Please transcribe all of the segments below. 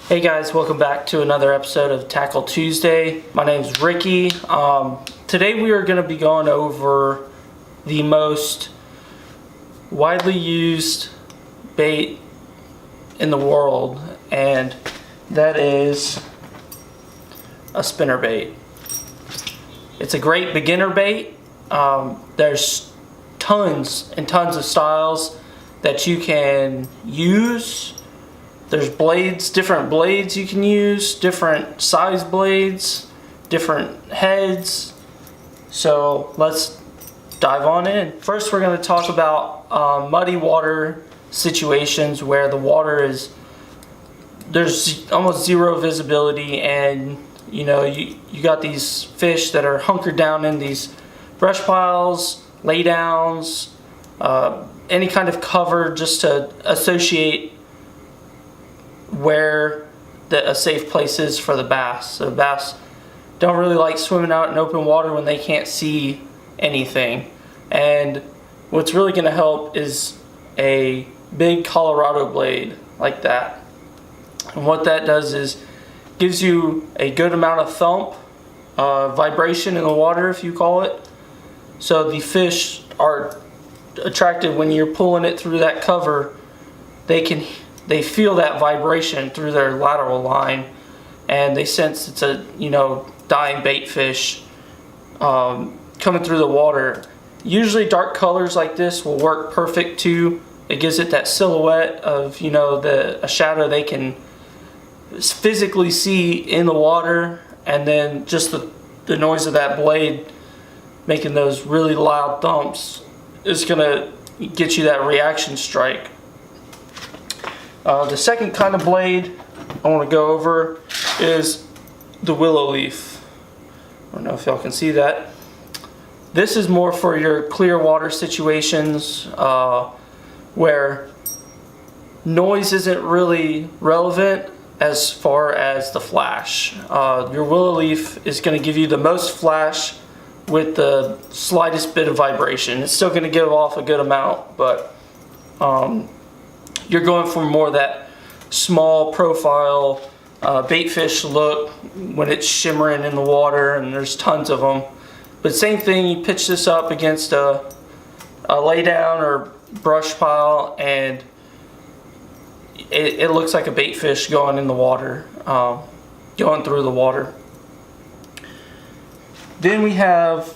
Hey guys, welcome back to another episode of Tackle Tuesday. My name's Ricky. Today we are going to be going over the most widely used bait in the world, and that is a spinnerbait. It's a great beginner bait. There's tons and tons of styles that you can use. There's blades, different blades you can use, different size blades, different heads. So let's dive on in. First we're going to talk about muddy water situations where the water is, there's almost zero visibility, and you know, you got these fish that are hunkered down in these brush piles, lay downs, any kind of cover just to associate where a safe place is for the bass. So bass don't really like swimming out in open water when they can't see anything. And what's really going to help is a big Colorado blade like that. And what that does is gives you a good amount of thump, vibration in the water, if you call it. So the fish are attracted when you're pulling it through that cover. They feel that vibration through their lateral line, and they sense it's a, you know, dying bait fish coming through the water. Usually dark colors like this will work perfect too. It gives it that silhouette of, you know, a shadow they can physically see in the water, and then just the noise of that blade making those really loud thumps is gonna get you that reaction strike. The second kind of blade I want to go over is the willow leaf. I don't know if y'all can see that. This is more for your clear water situations where noise isn't really relevant as far as the flash. Your willow leaf is going to give you the most flash with the slightest bit of vibration. It's still going to give off a good amount, but you're going for more that small profile bait fish look when it's shimmering in the water, and there's tons of them. But same thing, you pitch this up against a lay down or brush pile, and it looks like a bait fish going in the water, going through the water. Then we have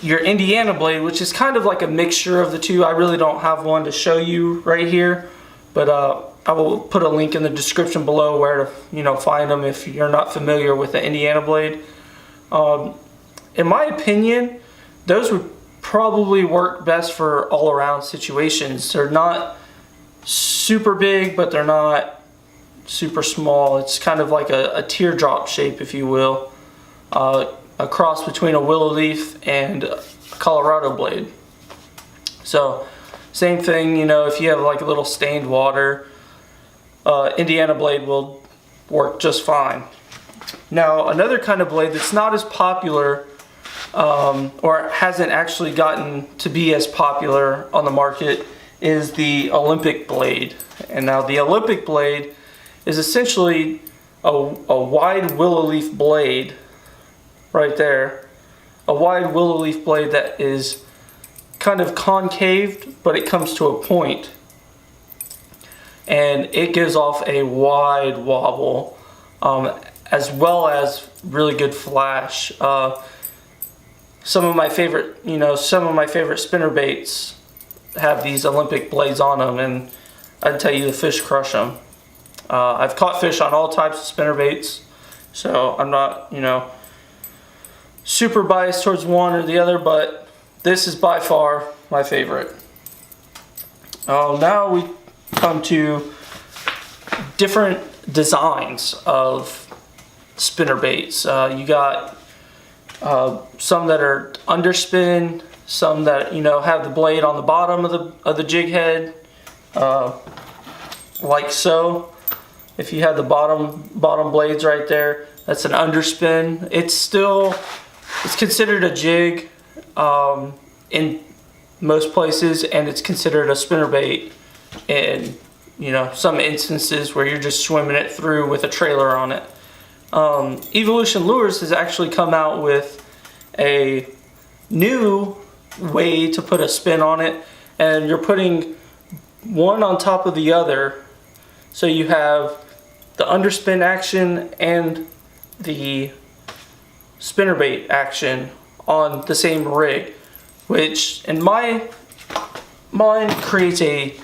your Indiana blade, which is kind of like a mixture of the two. I really don't have one to show you right here, but I will put a link in the description below where to, you know, find them if you're not familiar with the Indiana blade. In my opinion, those would probably work best for all-around situations. They're not super big, but they're not super small. It's kind of like a teardrop shape, if you will. A cross between a willow leaf and a Colorado blade. So same thing, you know, if you have like a little stained water, Indiana blade will work just fine. Now another kind of blade that's not as popular or hasn't actually gotten to be as popular on the market is the Olympic blade. And now the Olympic blade is essentially a wide willow leaf blade right there, a wide willow leaf blade that is kind of concaved, but it comes to a point, and it gives off a wide wobble, as well as really good flash. Some of my favorite spinnerbaits have these Olympic blades on them, and I'd tell you the fish crush them. I've caught fish on all types of spinnerbaits, so I'm not, you know, super biased towards one or the other, but this is by far my favorite. Now we come to different designs of spinnerbaits. You got some that are underspin, some that, you know, have the blade on the bottom of the jig head, like so. If you have the bottom blades right there, that's an underspin. It's considered a jig in most places, and it's considered a spinnerbait in you know, some instances where you're just swimming it through with a trailer on it. Evilution Lures has actually come out with a new way to put a spin on it, and you're putting one on top of the other, so you have the underspin action and the spinnerbait action on the same rig, which in my mind creates a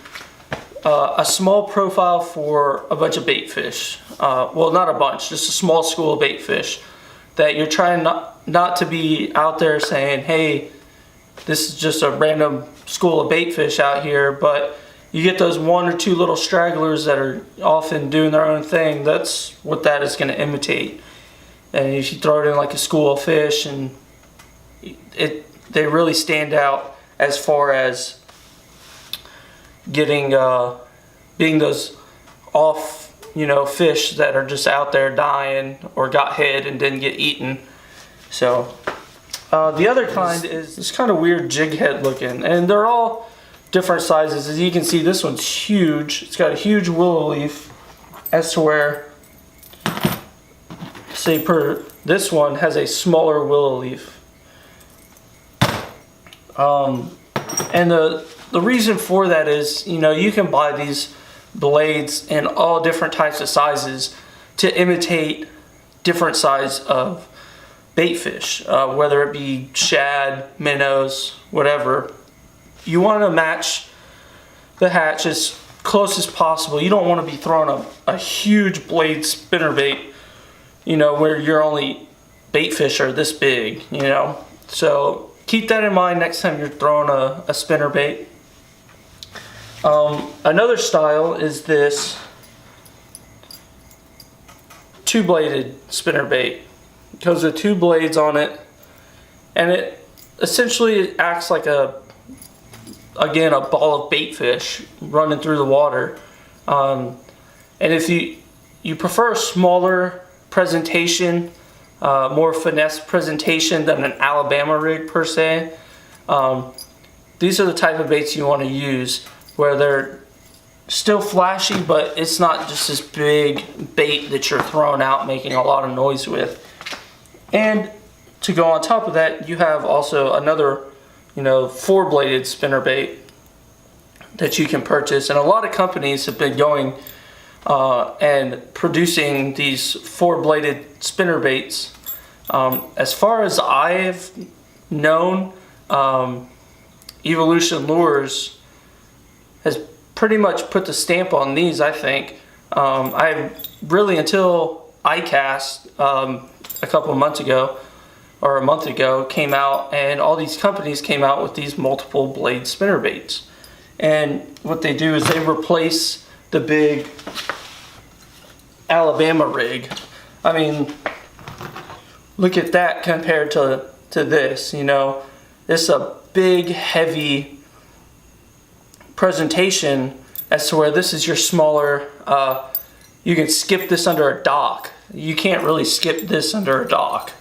small profile for a bunch of bait fish. Well, not a bunch, just a small school of bait fish that you're trying not to be out there saying, hey, this is just a random school of bait fish out here, but you get those one or two little stragglers that are often doing their own thing. That's what that is going to imitate. And if you throw it in like a school of fish, and they really stand out as far as getting being those off, you know, fish that are just out there dying or got hit and didn't get eaten. So the other kind is this kind of weird jig head looking, and they're all different sizes. As you can see, this one's huge. It's got a huge willow leaf, as to where, say, this one has a smaller willow leaf. And the reason for that is, you know, you can buy these blades in all different types of sizes to imitate different size of bait fish, whether it be shad, minnows, whatever. You want to match the hatch as close as possible. You don't want to be throwing a huge blade spinnerbait, you know, where your only bait fish are this big, you know. So keep that in mind next time you're throwing a spinnerbait. Another style is this two-bladed spinnerbait. It comes with two blades on it, and it essentially acts like again, a ball of bait fish running through the water. And if you prefer a smaller presentation, more finesse presentation than an Alabama rig per se, these are the type of baits you want to use, where they're still flashy, but it's not just this big bait that you're throwing out making a lot of noise with. And to go on top of that, you have also another, you know, four-bladed spinnerbait that you can purchase, and a lot of companies have been going and producing these four-bladed spinnerbaits. As far as I've known, Evilution Lures has pretty much put the stamp on these, I think. I really, until iCast a couple of months ago, or a month ago, came out, and all these companies came out with these multiple blade spinnerbaits. And what they do is they replace the big Alabama rig. I mean, look at that compared to this, you know. This is a big, heavy presentation, as to where this is your smaller, you can skip this under a dock. You can't really skip this under a dock.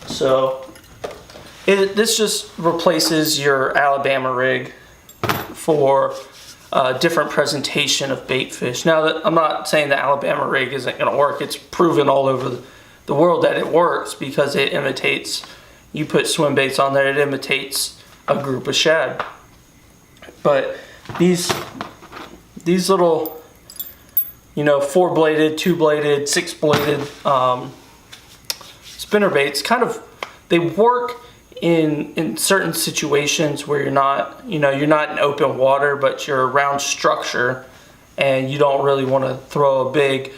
So this just replaces your Alabama rig for a different presentation of bait fish. Now, I'm not saying the Alabama rig isn't going to work. It's proven all over the world that it works, because it imitates, you put swim baits on there, it imitates a group of shad. But these little, you know, four-bladed, two-bladed, six-bladed spinnerbaits, kind of, they work in certain situations where you're not, you know, you're not in open water, but you're around structure, and you don't really want to throw a big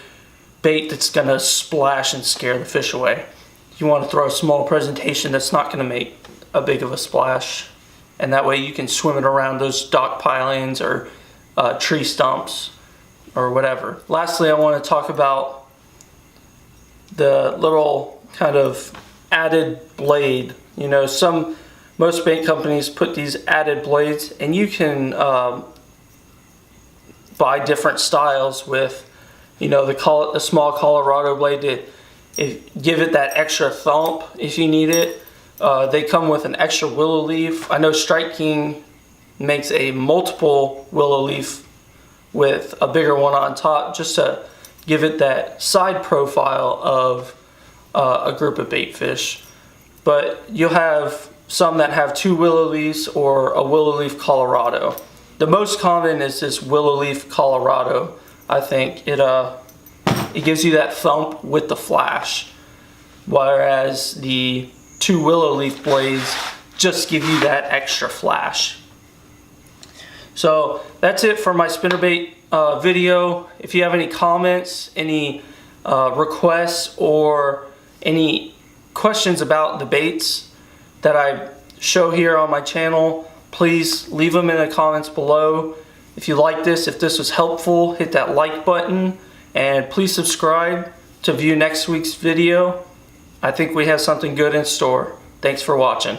bait that's going to splash and scare the fish away. You want to throw a small presentation that's not going to make a big of a splash, and that way you can swim it around those dock pilings or tree stumps or whatever. Lastly, I want to talk about the little kind of added blade. You know, most bait companies put these added blades, and you can buy different styles with, you know, the small Colorado blade to give it that extra thump if you need it. They come with an extra willow leaf. I know Strike King makes a multiple willow leaf with a bigger one on top, just to give it that side profile of a group of bait fish. But you'll have some that have 2 willow leaves or a willow leaf Colorado. The most common is this willow leaf Colorado. I think it gives you that thump with the flash, whereas the 2 willow leaf blades just give you that extra flash. So that's it for my spinnerbait video. If you have any comments, any requests, or any questions about the baits that I show here on my channel, please leave them in the comments below. If you like this, if this was helpful, hit that like button, and please subscribe to view next week's video. I think we have something good in store. Thanks for watching.